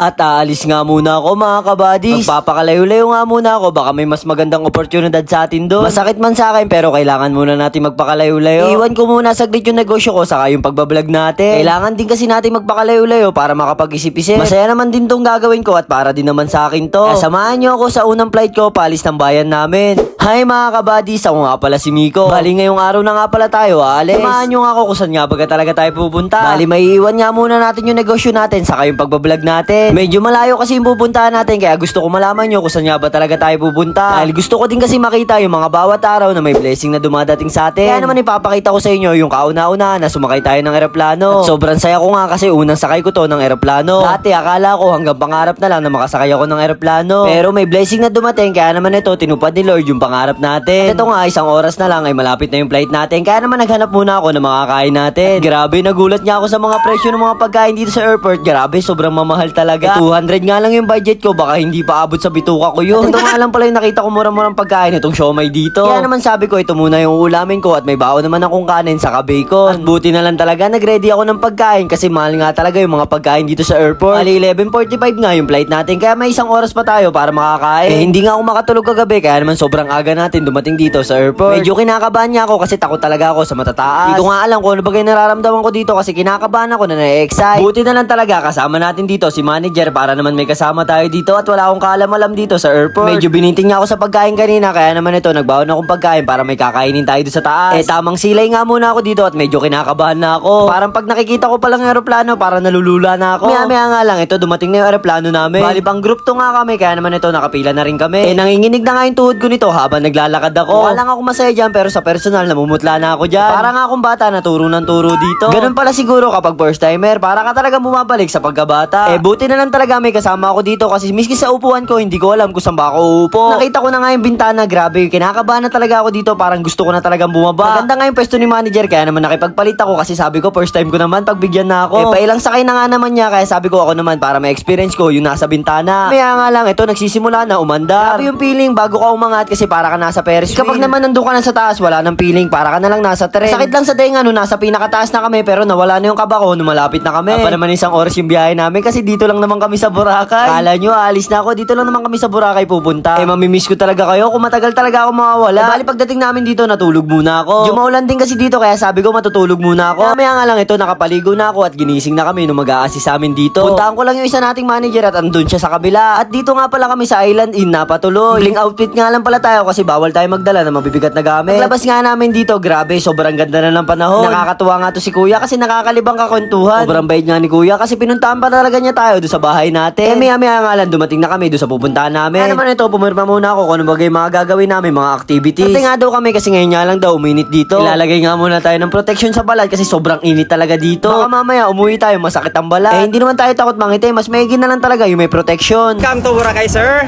At aalis nga muna ako mga kabadis. Magpapakalayo-layo nga muna ako. Baka may mas magandang oportunidad sa atin doon. Masakit man sa akin pero kailangan muna natin magpakalayo-layo. Iwan ko muna saglit yung negosyo ko saka yung pagbablog natin. Kailangan din kasi natin magpakalayo-layo para makapag-isip-isip. Masaya naman din tong gagawin ko at para din naman sa akin to. Kaya samahan nyo ako sa unang flight ko paalis ng bayan namin. Hi mga kabadis, ako nga pala si Miko. Bali ngayong araw na nga pala tayo aalis. Samahan nyo nga ako kung saan nga baga talaga tayo pupunta. Bali may iwan nga muna natin yung negosyo natin saka yung pagbablog natin. Medyo malayo kasi yung pupuntahan natin kaya gusto ko malaman nyo kung saan nga ba talaga tayo pupunta. Dahil gusto ko din kasi makita yung mga bawat araw na may blessing na dumadating sa atin. Kaya naman ipapakita ko sa inyo yung kauna-una na sumakay tayo ng eroplano. At sobrang saya ko nga kasi unang sakay ko to ng eroplano. Dati akala ko hanggang pangarap na lang na makasakay ako ng eroplano. Pero may blessing na dumating kaya naman ito tinupad ni Lord yung pangarap natin. At ito nga isang oras na lang ay malapit na yung flight natin. Kaya naman naghanap muna ako ng mga kain natin. At grabe nagulat nga ako sa mga presyo ng mga pagkain dito sa airport. Grabe sobrang mamahal talaga. 200 nga lang yung budget ko, baka hindi pa abot sa bituka ko yun. At ito nga lang pala yung nakita ko murang-murang pagkain itong siomay dito. Kaya naman sabi ko ito muna yung ulamin ko at may baon naman akong kanin sa bacon. At buti na lang talaga nag-ready ako ng pagkain kasi mahal nga talaga yung mga pagkain dito sa airport. Ali 11:45 nga yung flight natin kaya may isang oras pa tayo para makakain. Hindi nga ako makatulog kagabi kaya naman sobrang aga natin dumating dito sa airport. Medyo kinakabahan niya ako kasi takot talaga ako sa matataas. Hindi ko nga alam kung ano bagay nararamdaman ko dito kasi kinakabahan ako na na-excite. Buti na lang talaga kasama natin dito si manager para naman may kasama tayo dito at wala akong kaalam-alam dito sa airport. Medyo biniting niya ako sa pagkain kanina kaya naman ito nagbaon akong pagkain para may kakainin tayo doon sa taas. Tamang silay nga muna ako dito at medyo kinakabahan na ako. Parang pag nakikita ko palang aeroplano parang nalulula na ako. Maya nga lang ito dumating na yung aeroplano namin. Bali pang group to nga kami kaya naman ito nakapila na rin kami. Nanginginig na nga yung tuhod ko nito habang naglalakad ako. Wala lang ako masaya dyan pero sa personal namumutla na ako dyan. Parang akong bata na turo ng turo dito. Ganun pala siguro kapag first timer para ka talaga bumabalik sa pagkabata. Buti na lang talaga may kasama ako dito kasi miski sa upuan ko hindi ko alam kung saan ba ako uupo. Nakita ko na nga yung bintana, grabe, kinakabahan na talaga ako dito, parang gusto ko na talagang bumaba. Maganda nga yung pwesto ni manager kaya naman nakipagpalit ako kasi sabi ko first time ko naman pagbigyan na ako. Pailang sakay na nga naman niya kaya sabi ko ako naman para ma-experience ko yung nasa bintana. Kaya nga lang ito nagsisimula na umandar. Grabe yung feeling bago ka umangat kasi para ka nasa Ferris wheel. Kapag naman nandun ka na sa taas wala nang feeling, para ka na lang nasa tren. Sakit lang sa tenga no nasa pinakataas na kami pero nawala na yung kaba ko no malapit na kami. Pa naman isang oras yung biyahe namin kasi dito lang naman kami sa Boracay. Kala nyo alis na ako, dito lang naman kami sa Boracay pupunta. Mamimiss ko talaga kayo kung matagal talaga ako mawawala. Bali pagdating namin dito natulog muna ako. Maulan din kasi dito kaya sabi ko matutulog muna ako. Maya nga lang ito nakapaligo na ako at ginising na kami nung mag-a-assist sa amin dito. Puntahan ko lang yung isa nating manager at andun siya sa kabila. At dito nga pala kami sa Island Inn napatuloy. Bling outfit nga lang pala tayo kasi bawal tayo magdala ng mabibigat na gamit. Paglabas nga namin dito, grabe sobrang ganda na ng panahon. Nakakatuwa nga to si kuya kasi nakakalibang kakwentuhan. Sobrang bait nga ni kuya kasi pinuntahan pa talaga niya tayo doon sa bahay natin. Maya nga lang dumating na kami doon sa pupuntahan namin. Kaya naman ito, pumirma muna ako kung ano bagay mga gagawin namin, mga activities. Pati nga daw kami kasi ngayon nga lang daw uminit dito. Ilalagay nga muna tayo ng protection sa balat kasi sobrang init talaga dito. Baka mamaya umuwi tayo masakit ang balat. Hindi naman tayo takot mangiti, mas maigi na lang talaga yung may protection. Welcome to Boracay, sir.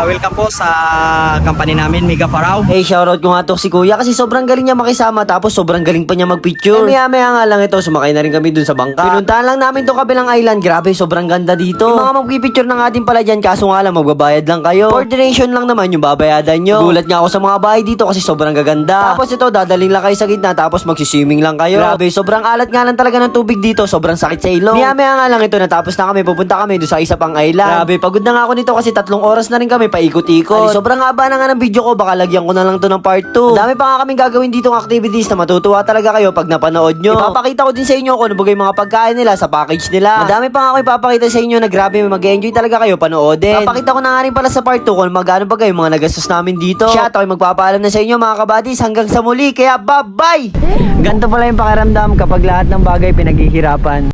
Welcome po sa company namin, Mega Parao. Shoutout ko nga to si kuya kasi sobrang galing niya makisama tapos sobrang galing pa niya magpicture. Maya nga lang ito, sumakay na rin kami dun sa bangka. Pinuntahan lang namin tong kabilang island, grabe sobrang ganda dito. Yung mga magpipicture na nga din pala dyan kaso nga lang magbabayad lang kayo. For donation lang naman yung babayadan nyo. Gulat nga ako sa mga bahay dito kasi sobrang gaganda. Tapos ito, dadaling lang kayo sa gitna tapos magsiswimming lang kayo. Grabe, sobrang alat nga lang talaga ng tubig dito, sobrang sakit sa ilong. Maya nga lang ito, natapos na kami, pupunta kami doon sa isa pang island. Grabe, pagod na nga ako nito kasi 3 oras na rin kami paikot-ikot. Sobrang haba na nga ng video ko, baka lagyan ko na lang to ng part 2. Dami pa nga kaming gagawin dito ng activities na matutuwa talaga kayo pag napanood nyo. Ipapakita ko din sa inyo kung ano bagay mga pagkain nila sa package nila. Madami pa nga ako ipapakita sa inyo na grabe mag-enjoy talaga kayo panoodin. Papakita ko na nga rin pala sa part 2 kung magkano bagay yung mga nagastos namin dito. Siya, ako'y magpapaalam na sa inyo mga kabadis hanggang sa muli. Kaya bye-bye! Ganito pala yung pakiramdam kapag lahat ng bagay pinaghihirapan.